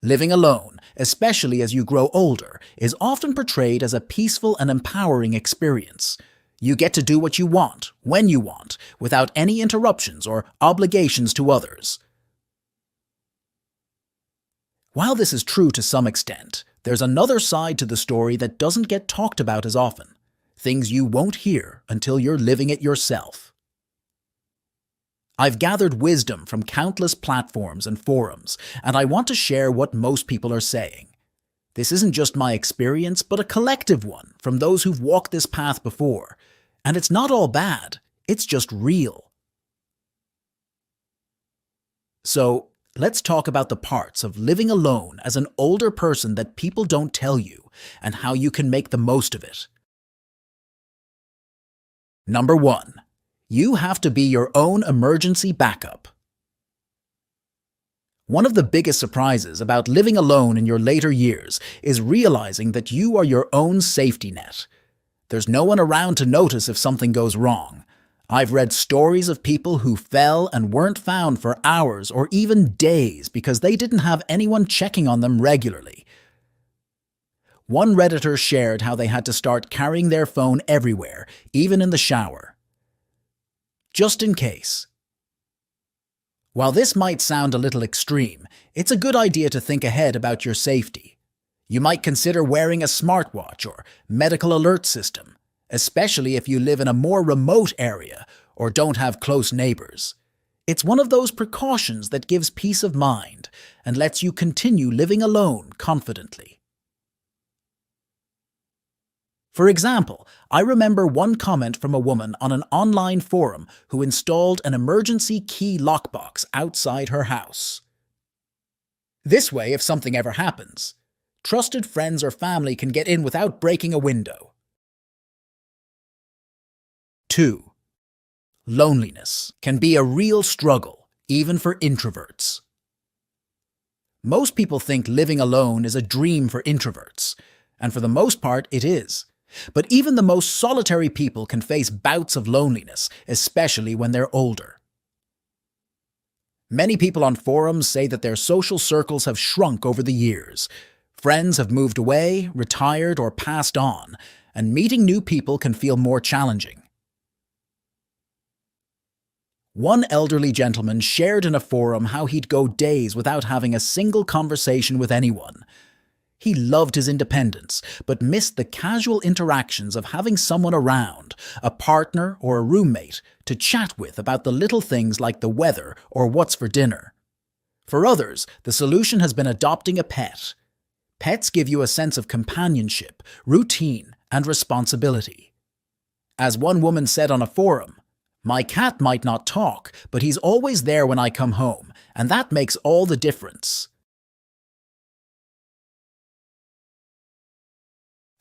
Living alone, especially as you grow older, is often portrayed as a peaceful and empowering experience. You get to do what you want, when you want, without any interruptions or obligations to others. While this is true to some extent, there's another side to the story that doesn't get talked about as often. Things you won't hear until you're living it yourself. I've gathered wisdom from countless platforms and forums, and I want to share what most people are saying. This isn't just my experience, but a collective one from those who've walked this path before. And it's not all bad, it's just real. So, let's talk about the parts of living alone as an older person that people don't tell you, and how you can make the most of it. Number 1. You have to be your own emergency backup. One of the biggest surprises about living alone in your later years is realizing that you are your own safety net. There's no one around to notice if something goes wrong. I've read stories of people who fell and weren't found for hours or even days because they didn't have anyone checking on them regularly. One Redditor shared how they had to start carrying their phone everywhere, even in the shower, just in case. While this might sound a little extreme, it's a good idea to think ahead about your safety. You might consider wearing a smartwatch or medical alert system, especially if you live in a more remote area or don't have close neighbors. It's one of those precautions that gives peace of mind and lets you continue living alone confidently. For example, I remember one comment from a woman on an online forum who installed an emergency key lockbox outside her house. This way, if something ever happens, trusted friends or family can get in without breaking a window. 2. Loneliness can be a real struggle, even for introverts. Most people think living alone is a dream for introverts, and for the most part it is. But even the most solitary people can face bouts of loneliness, especially when they're older. Many people on forums say that their social circles have shrunk over the years. Friends have moved away, retired, or passed on, and meeting new people can feel more challenging. One elderly gentleman shared in a forum how he'd go days without having a single conversation with anyone. He loved his independence, but missed the casual interactions of having someone around, a partner or a roommate, to chat with about the little things like the weather or what's for dinner. For others, the solution has been adopting a pet. Pets give you a sense of companionship, routine, and responsibility. As one woman said on a forum, "My cat might not talk, but he's always there when I come home, and that makes all the difference."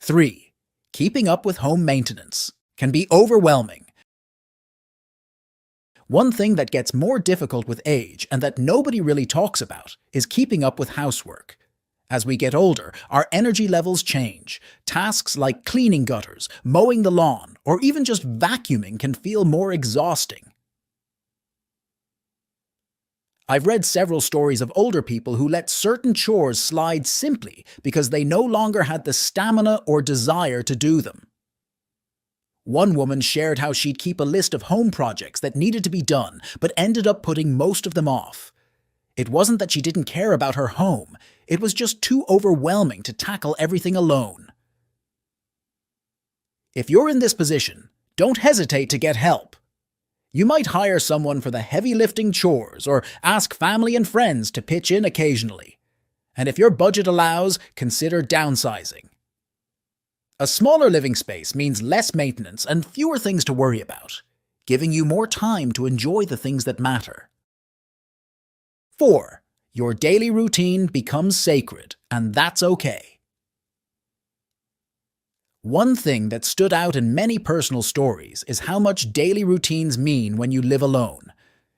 3. Keeping up with home maintenance can be overwhelming. One thing that gets more difficult with age and that nobody really talks about is keeping up with housework. As we get older, our energy levels change. Tasks like cleaning gutters, mowing the lawn, or even just vacuuming can feel more exhausting. I've read several stories of older people who let certain chores slide simply because they no longer had the stamina or desire to do them. One woman shared how she'd keep a list of home projects that needed to be done, but ended up putting most of them off. It wasn't that she didn't care about her home, it was just too overwhelming to tackle everything alone. If you're in this position, don't hesitate to get help. You might hire someone for the heavy lifting chores or ask family and friends to pitch in occasionally. And if your budget allows, consider downsizing. A smaller living space means less maintenance and fewer things to worry about, giving you more time to enjoy the things that matter. 4. Your daily routine becomes sacred, and that's okay. One thing that stood out in many personal stories is how much daily routines mean when you live alone.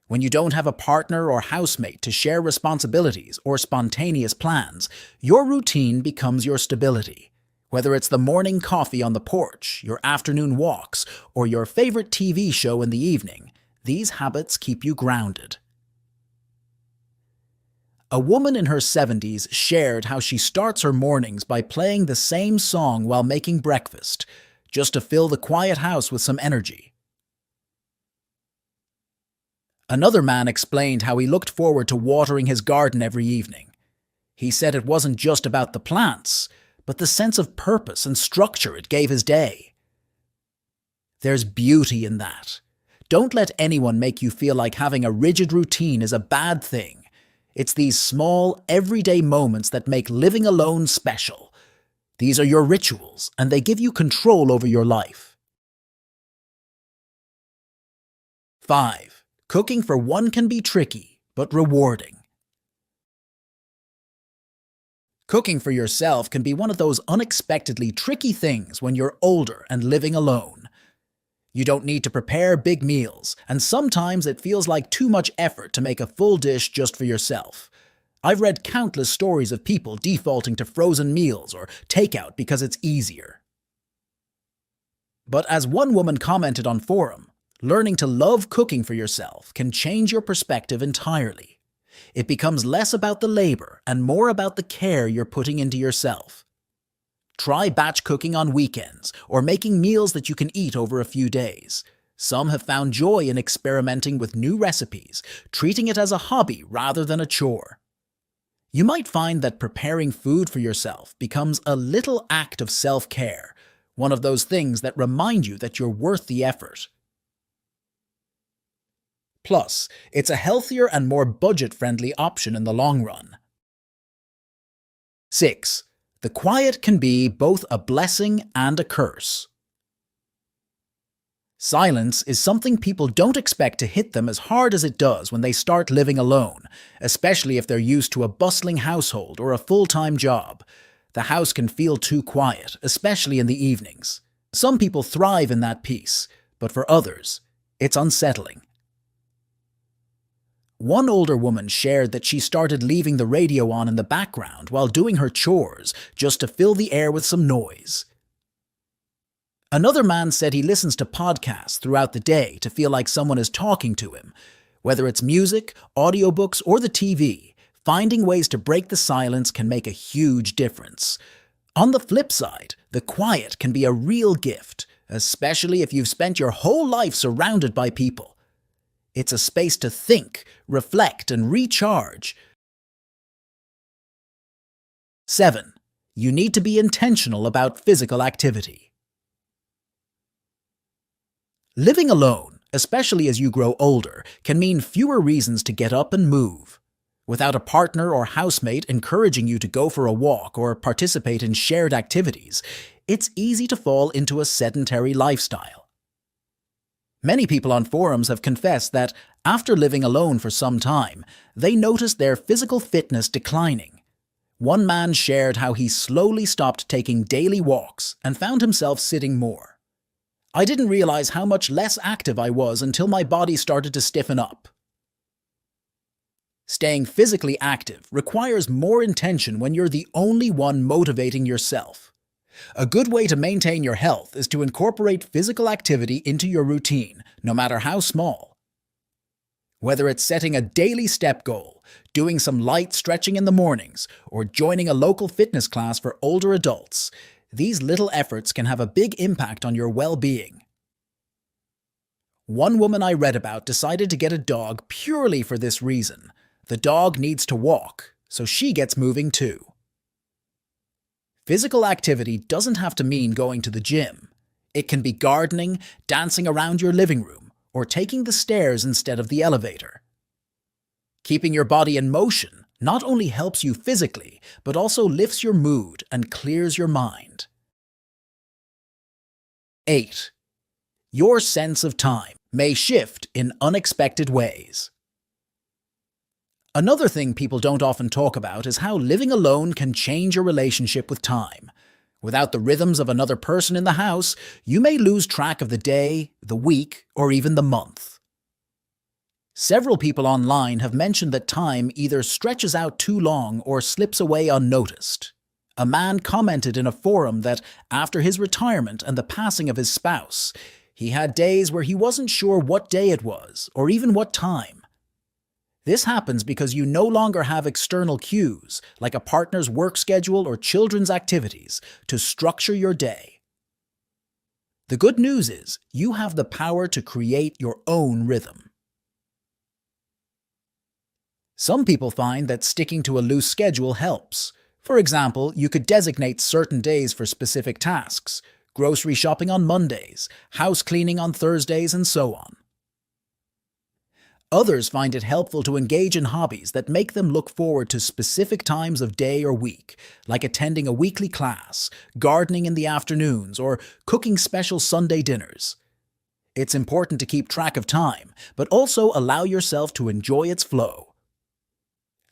When you don't have a partner or housemate to share responsibilities or spontaneous plans, your routine becomes your stability. Whether it's the morning coffee on the porch, your afternoon walks, or your favorite TV show in the evening, these habits keep you grounded. A woman in her 70s shared how she starts her mornings by playing the same song while making breakfast, just to fill the quiet house with some energy. Another man explained how he looked forward to watering his garden every evening. He said it wasn't just about the plants, but the sense of purpose and structure it gave his day. There's beauty in that. Don't let anyone make you feel like having a rigid routine is a bad thing. It's these small, everyday moments that make living alone special. These are your rituals, and they give you control over your life. 5. Cooking for one can be tricky, but rewarding. Cooking for yourself can be one of those unexpectedly tricky things when you're older and living alone. You don't need to prepare big meals, and sometimes it feels like too much effort to make a full dish just for yourself. I've read countless stories of people defaulting to frozen meals or takeout because it's easier. But as one woman commented on forum, learning to love cooking for yourself can change your perspective entirely. It becomes less about the labor and more about the care you're putting into yourself. Try batch cooking on weekends or making meals that you can eat over a few days. Some have found joy in experimenting with new recipes, treating it as a hobby rather than a chore. You might find that preparing food for yourself becomes a little act of self-care, one of those things that remind you that you're worth the effort. Plus, it's a healthier and more budget-friendly option in the long run. 6. The quiet can be both a blessing and a curse. Silence is something people don't expect to hit them as hard as it does when they start living alone, especially if they're used to a bustling household or a full-time job. The house can feel too quiet, especially in the evenings. Some people thrive in that peace, but for others, it's unsettling. One older woman shared that she started leaving the radio on in the background while doing her chores just to fill the air with some noise. Another man said he listens to podcasts throughout the day to feel like someone is talking to him. Whether it's music, audiobooks, or the TV, finding ways to break the silence can make a huge difference. On the flip side, the quiet can be a real gift, especially if you've spent your whole life surrounded by people. It's a space to think, reflect, and recharge. 7. You need to be intentional about physical activity. Living alone, especially as you grow older, can mean fewer reasons to get up and move. Without a partner or housemate encouraging you to go for a walk or participate in shared activities, it's easy to fall into a sedentary lifestyle. Many people on forums have confessed that, after living alone for some time, they noticed their physical fitness declining. One man shared how he slowly stopped taking daily walks and found himself sitting more. I didn't realize how much less active I was until my body started to stiffen up. Staying physically active requires more intention when you're the only one motivating yourself. A good way to maintain your health is to incorporate physical activity into your routine, no matter how small. Whether it's setting a daily step goal, doing some light stretching in the mornings, or joining a local fitness class for older adults, these little efforts can have a big impact on your well-being. One woman I read about decided to get a dog purely for this reason. The dog needs to walk, so she gets moving too. Physical activity doesn't have to mean going to the gym. It can be gardening, dancing around your living room, or taking the stairs instead of the elevator. Keeping your body in motion not only helps you physically, but also lifts your mood and clears your mind. 8. Your sense of time may shift in unexpected ways. Another thing people don't often talk about is how living alone can change your relationship with time. Without the rhythms of another person in the house, you may lose track of the day, the week, or even the month. Several people online have mentioned that time either stretches out too long or slips away unnoticed. A man commented in a forum that after his retirement and the passing of his spouse, he had days where he wasn't sure what day it was or even what time. This happens because you no longer have external cues, like a partner's work schedule or children's activities, to structure your day. The good news is, you have the power to create your own rhythm. Some people find that sticking to a loose schedule helps. For example, you could designate certain days for specific tasks, grocery shopping on Mondays, house cleaning on Thursdays, and so on. Others find it helpful to engage in hobbies that make them look forward to specific times of day or week, like attending a weekly class, gardening in the afternoons, or cooking special Sunday dinners. It's important to keep track of time, but also allow yourself to enjoy its flow.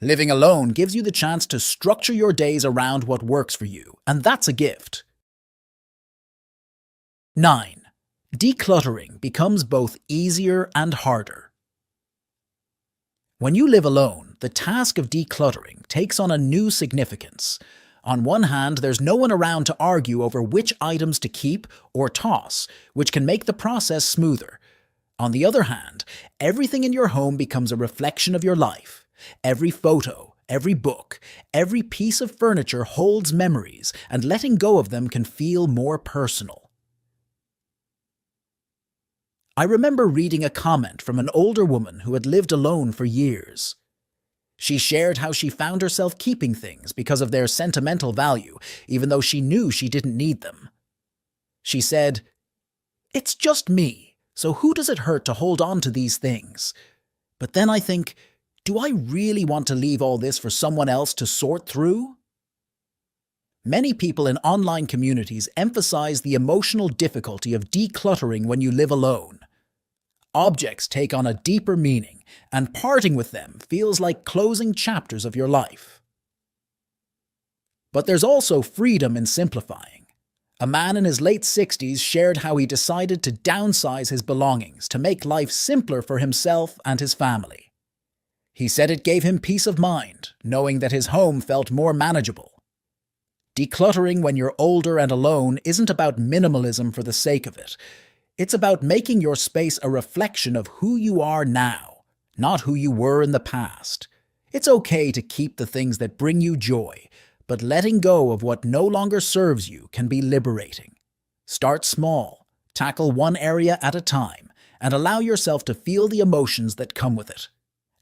Living alone gives you the chance to structure your days around what works for you, and that's a gift. 9. Decluttering becomes both easier and harder. When you live alone, the task of decluttering takes on a new significance. On one hand, there's no one around to argue over which items to keep or toss, which can make the process smoother. On the other hand, everything in your home becomes a reflection of your life. Every photo, every book, every piece of furniture holds memories, and letting go of them can feel more personal. I remember reading a comment from an older woman who had lived alone for years. She shared how she found herself keeping things because of their sentimental value, even though she knew she didn't need them. She said, "It's just me, so who does it hurt to hold on to these things? But then I think, do I really want to leave all this for someone else to sort through?" Many people in online communities emphasize the emotional difficulty of decluttering when you live alone. Objects take on a deeper meaning, and parting with them feels like closing chapters of your life. But there's also freedom in simplifying. A man in his late 60s shared how he decided to downsize his belongings to make life simpler for himself and his family. He said it gave him peace of mind, knowing that his home felt more manageable. Decluttering when you're older and alone isn't about minimalism for the sake of it. It's about making your space a reflection of who you are now, not who you were in the past. It's okay to keep the things that bring you joy, but letting go of what no longer serves you can be liberating. Start small, tackle one area at a time, and allow yourself to feel the emotions that come with it.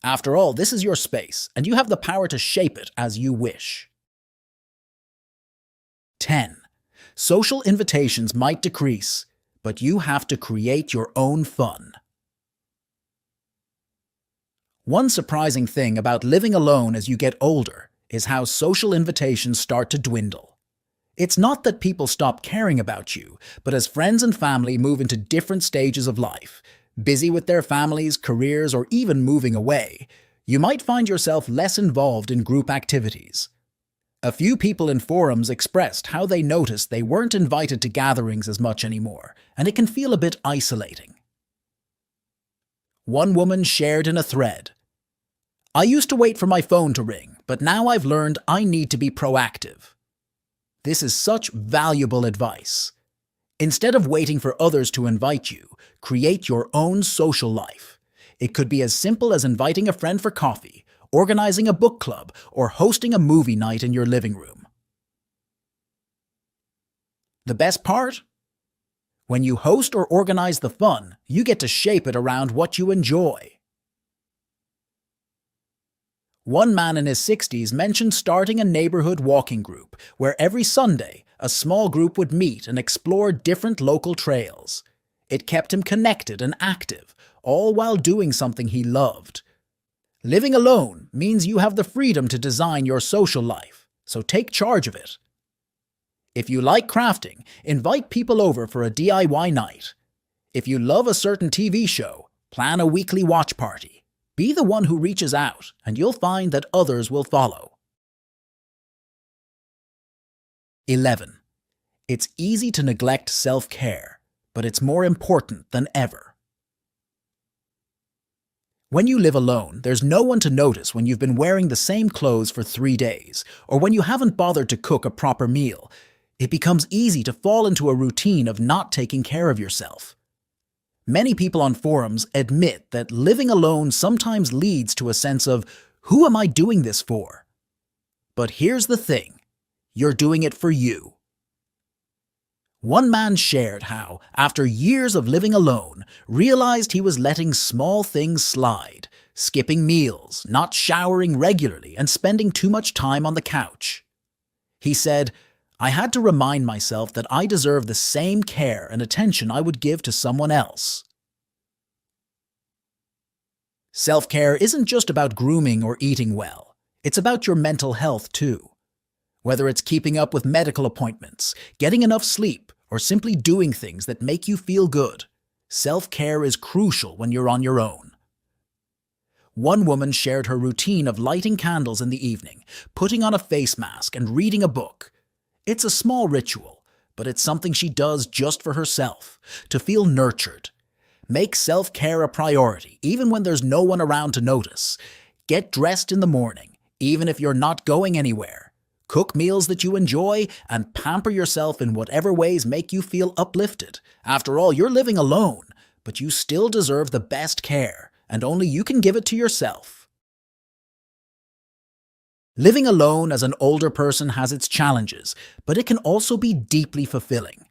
After all, this is your space, and you have the power to shape it as you wish. 10. Social invitations might decrease, but you have to create your own fun. One surprising thing about living alone as you get older is how social invitations start to dwindle. It's not that people stop caring about you, but as friends and family move into different stages of life, busy with their families, careers, or even moving away, you might find yourself less involved in group activities. A few people in forums expressed how they noticed they weren't invited to gatherings as much anymore, and it can feel a bit isolating. One woman shared in a thread, "I used to wait for my phone to ring, but now I've learned I need to be proactive." This is such valuable advice. Instead of waiting for others to invite you, create your own social life. It could be as simple as inviting a friend for coffee, organizing a book club, or hosting a movie night in your living room. The best part? When you host or organize the fun, you get to shape it around what you enjoy. One man in his 60s mentioned starting a neighborhood walking group, where every Sunday, a small group would meet and explore different local trails. It kept him connected and active, all while doing something he loved. Living alone means you have the freedom to design your social life, so take charge of it. If you like crafting, invite people over for a DIY night. If you love a certain TV show, plan a weekly watch party. Be the one who reaches out, and you'll find that others will follow. 11. It's easy to neglect self-care, but it's more important than ever. When you live alone, there's no one to notice when you've been wearing the same clothes for 3 days, or when you haven't bothered to cook a proper meal. It becomes easy to fall into a routine of not taking care of yourself. Many people on forums admit that living alone sometimes leads to a sense of, who am I doing this for? But here's the thing, you're doing it for you. One man shared how, after years of living alone, realized he was letting small things slide, skipping meals, not showering regularly, and spending too much time on the couch. He said, I had to remind myself that I deserve the same care and attention I would give to someone else. Self-care isn't just about grooming or eating well. It's about your mental health too. Whether it's keeping up with medical appointments, getting enough sleep, or simply doing things that make you feel good, self-care is crucial when you're on your own. One woman shared her routine of lighting candles in the evening, putting on a face mask, and reading a book. It's a small ritual, but it's something she does just for herself, to feel nurtured. Make self-care a priority, even when there's no one around to notice. Get dressed in the morning, even if you're not going anywhere. Cook meals that you enjoy, and pamper yourself in whatever ways make you feel uplifted. After all, you're living alone, but you still deserve the best care, and only you can give it to yourself. Living alone as an older person has its challenges, but it can also be deeply fulfilling.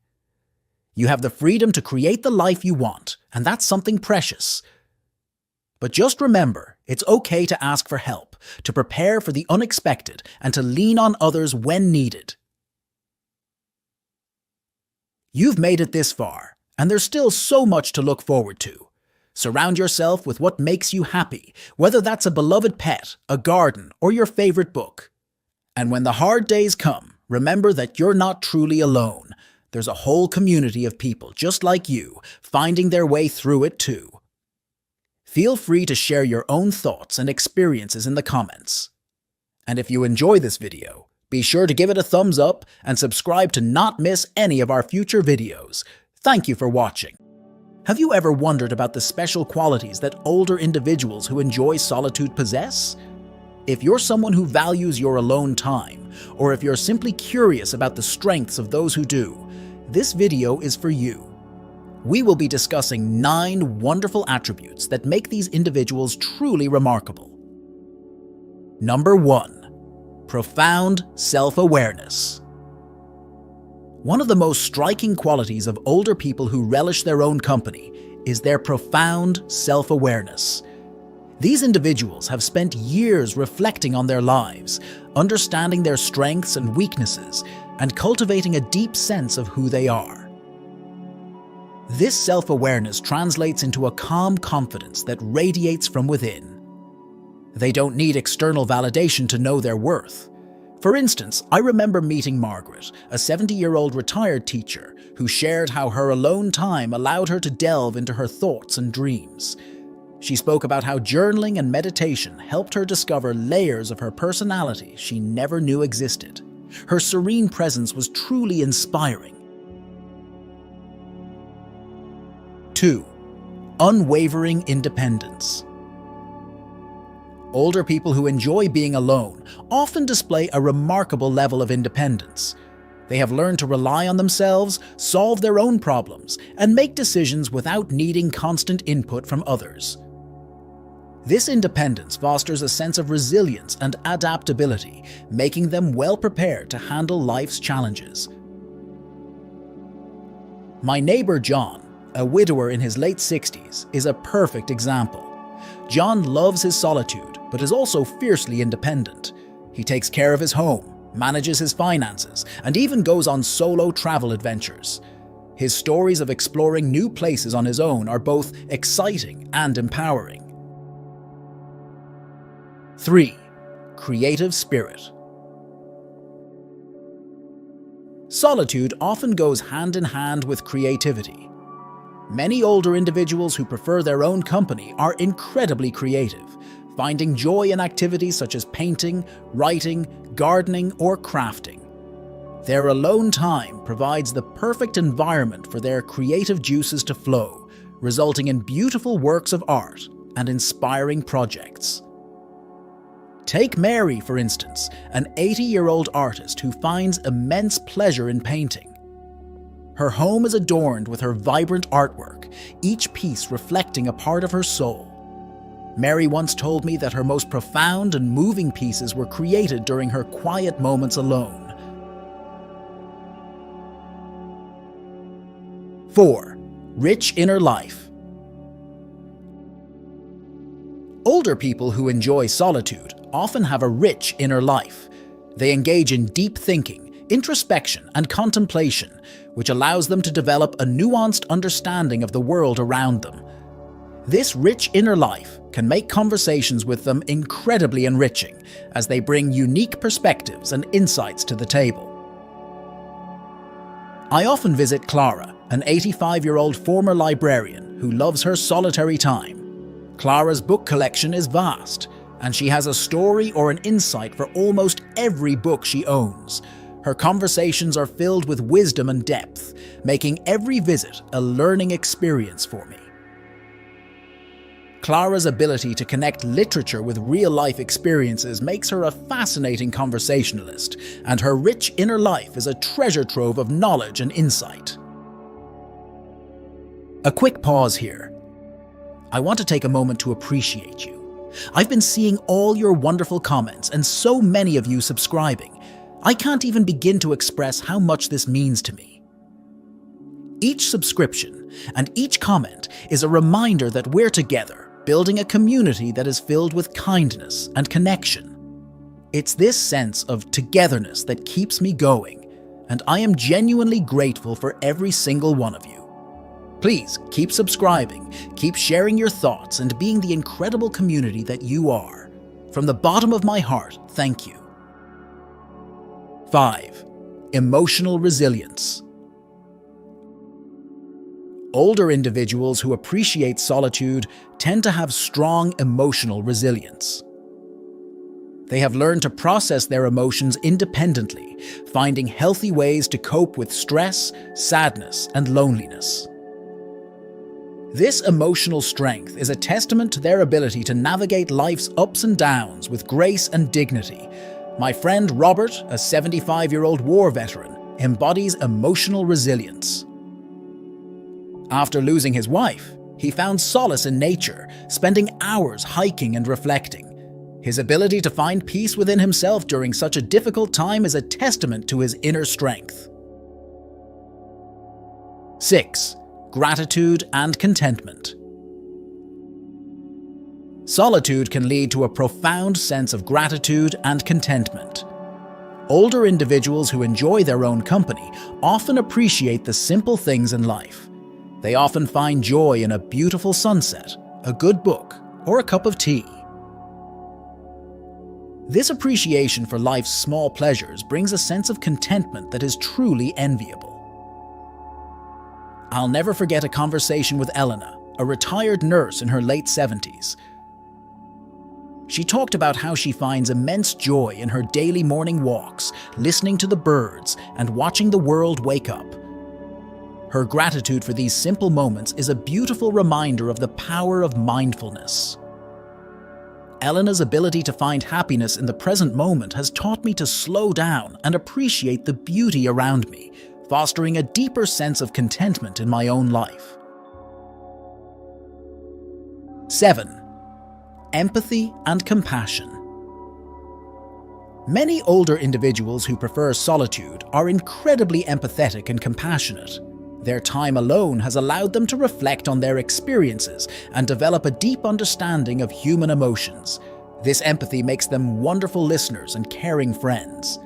You have the freedom to create the life you want, and that's something precious. But just remember, it's okay to ask for help, to prepare for the unexpected, and to lean on others when needed. You've made it this far, and there's still so much to look forward to. Surround yourself with what makes you happy, whether that's a beloved pet, a garden, or your favorite book. And when the hard days come, remember that you're not truly alone. There's a whole community of people just like you, finding their way through it too. Feel free to share your own thoughts and experiences in the comments. And if you enjoy this video, be sure to give it a thumbs up and subscribe to not miss any of our future videos. Thank you for watching. Have you ever wondered about the special qualities that older individuals who enjoy solitude possess? If you're someone who values your alone time, or if you're simply curious about the strengths of those who do, this video is for you. We will be discussing 9 wonderful attributes that make these individuals truly remarkable. Number 1. Profound self-awareness. One of the most striking qualities of older people who relish their own company is their profound self-awareness. These individuals have spent years reflecting on their lives, understanding their strengths and weaknesses, and cultivating a deep sense of who they are. This self-awareness translates into a calm confidence that radiates from within. They don't need external validation to know their worth. For instance, I remember meeting Margaret, a 70-year-old retired teacher, who shared how her alone time allowed her to delve into her thoughts and dreams. She spoke about how journaling and meditation helped her discover layers of her personality she never knew existed. Her serene presence was truly inspiring. 2. Unwavering independence. Older people who enjoy being alone often display a remarkable level of independence. They have learned to rely on themselves, solve their own problems, and make decisions without needing constant input from others. This independence fosters a sense of resilience and adaptability, making them well prepared to handle life's challenges. My neighbor John, a widower in his late 60s, is a perfect example. John loves his solitude, but is also fiercely independent. He takes care of his home, manages his finances, and even goes on solo travel adventures. His stories of exploring new places on his own are both exciting and empowering. 3. Creative spirit. Solitude often goes hand in hand with creativity. Many older individuals who prefer their own company are incredibly creative, finding joy in activities such as painting, writing, gardening, or crafting. Their alone time provides the perfect environment for their creative juices to flow, resulting in beautiful works of art and inspiring projects. Take Mary, for instance, an 80-year-old artist who finds immense pleasure in painting. Her home is adorned with her vibrant artwork, each piece reflecting a part of her soul. Mary once told me that her most profound and moving pieces were created during her quiet moments alone. 4. Rich inner life. Older people who enjoy solitude often have a rich inner life. They engage in deep thinking, introspection, and contemplation, which allows them to develop a nuanced understanding of the world around them. This rich inner life can make conversations with them incredibly enriching, as they bring unique perspectives and insights to the table. I often visit Clara, an 85-year-old former librarian who loves her solitary time. Clara's book collection is vast, and she has a story or an insight for almost every book she owns. Her conversations are filled with wisdom and depth, making every visit a learning experience for me. Clara's ability to connect literature with real-life experiences makes her a fascinating conversationalist, and her rich inner life is a treasure trove of knowledge and insight. A quick pause here. I want to take a moment to appreciate you. I've been seeing all your wonderful comments and so many of you subscribing. I can't even begin to express how much this means to me. Each subscription and each comment is a reminder that we're together, building a community that is filled with kindness and connection. It's this sense of togetherness that keeps me going, and I am genuinely grateful for every single one of you. Please keep subscribing, keep sharing your thoughts, and being the incredible community that you are. From the bottom of my heart, thank you. 5. Emotional resilience. Older individuals who appreciate solitude tend to have strong emotional resilience. They have learned to process their emotions independently, finding healthy ways to cope with stress, sadness, and loneliness. This emotional strength is a testament to their ability to navigate life's ups and downs with grace and dignity. My friend Robert, a 75-year-old war veteran, embodies emotional resilience. After losing his wife, he found solace in nature, spending hours hiking and reflecting. His ability to find peace within himself during such a difficult time is a testament to his inner strength. 6. Gratitude and contentment. Solitude can lead to a profound sense of gratitude and contentment. Older individuals who enjoy their own company often appreciate the simple things in life. They often find joy in a beautiful sunset, a good book, or a cup of tea. This appreciation for life's small pleasures brings a sense of contentment that is truly enviable. I'll never forget a conversation with Elena, a retired nurse in her late 70s. She talked about how she finds immense joy in her daily morning walks, listening to the birds, and watching the world wake up. Her gratitude for these simple moments is a beautiful reminder of the power of mindfulness. Elena's ability to find happiness in the present moment has taught me to slow down and appreciate the beauty around me, fostering a deeper sense of contentment in my own life. 7. Empathy and compassion. Many older individuals who prefer solitude are incredibly empathetic and compassionate. Their time alone has allowed them to reflect on their experiences and develop a deep understanding of human emotions. This empathy makes them wonderful listeners and caring friends.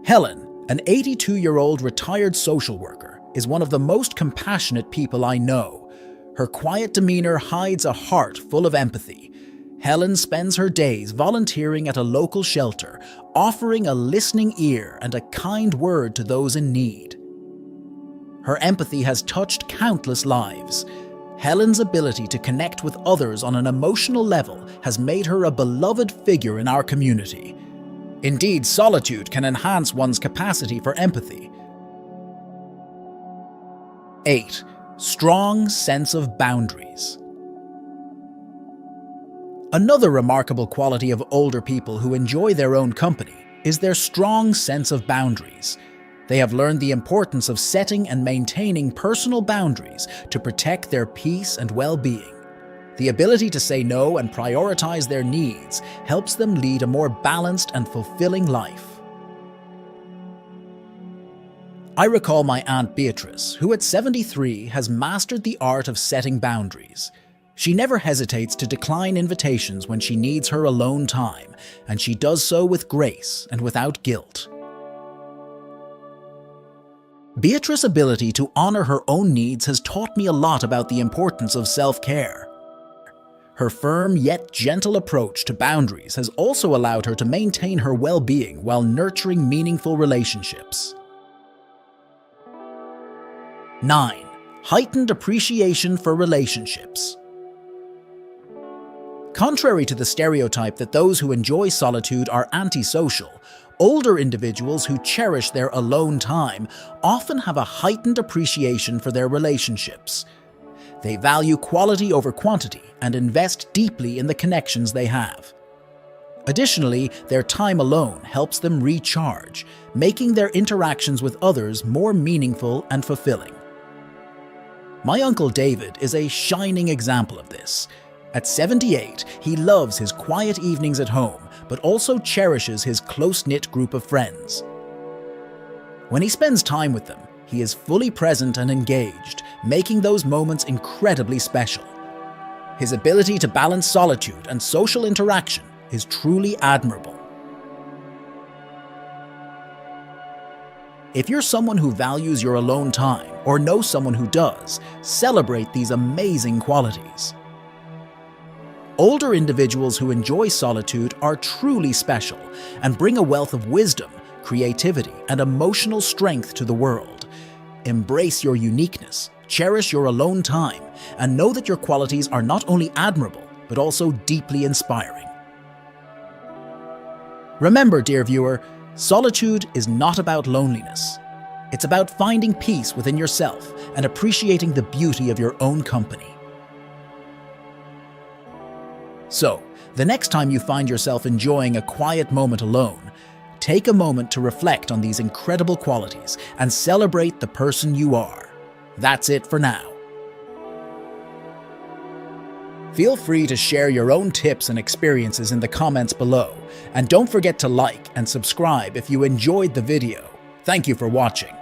Helen, an 82-year-old retired social worker, is one of the most compassionate people I know. Her quiet demeanor hides a heart full of empathy. Helen spends her days volunteering at a local shelter, offering a listening ear and a kind word to those in need. Her empathy has touched countless lives. Helen's ability to connect with others on an emotional level has made her a beloved figure in our community. Indeed, solitude can enhance one's capacity for empathy. 8. Strong sense of boundaries. Another remarkable quality of older people who enjoy their own company is their strong sense of boundaries. They have learned the importance of setting and maintaining personal boundaries to protect their peace and well-being. The ability to say no and prioritize their needs helps them lead a more balanced and fulfilling life. I recall my Aunt Beatrice, who at 73 has mastered the art of setting boundaries. She never hesitates to decline invitations when she needs her alone time, and she does so with grace and without guilt. Beatrice's ability to honor her own needs has taught me a lot about the importance of self-care. Her firm yet gentle approach to boundaries has also allowed her to maintain her well-being while nurturing meaningful relationships. 9. Heightened appreciation for relationships. Contrary to the stereotype that those who enjoy solitude are antisocial, older individuals who cherish their alone time often have a heightened appreciation for their relationships. They value quality over quantity and invest deeply in the connections they have. Additionally, their time alone helps them recharge, making their interactions with others more meaningful and fulfilling. My Uncle David is a shining example of this. At 78, he loves his quiet evenings at home, but also cherishes his close-knit group of friends. When he spends time with them, he is fully present and engaged, making those moments incredibly special. His ability to balance solitude and social interaction is truly admirable. If you're someone who values your alone time or know someone who does, celebrate these amazing qualities. Older individuals who enjoy solitude are truly special and bring a wealth of wisdom, creativity, and emotional strength to the world. Embrace your uniqueness, cherish your alone time, and know that your qualities are not only admirable, but also deeply inspiring. Remember, dear viewer, solitude is not about loneliness. It's about finding peace within yourself and appreciating the beauty of your own company. So, the next time you find yourself enjoying a quiet moment alone, take a moment to reflect on these incredible qualities and celebrate the person you are. That's it for now. Feel free to share your own tips and experiences in the comments below, and don't forget to like and subscribe if you enjoyed the video. Thank you for watching.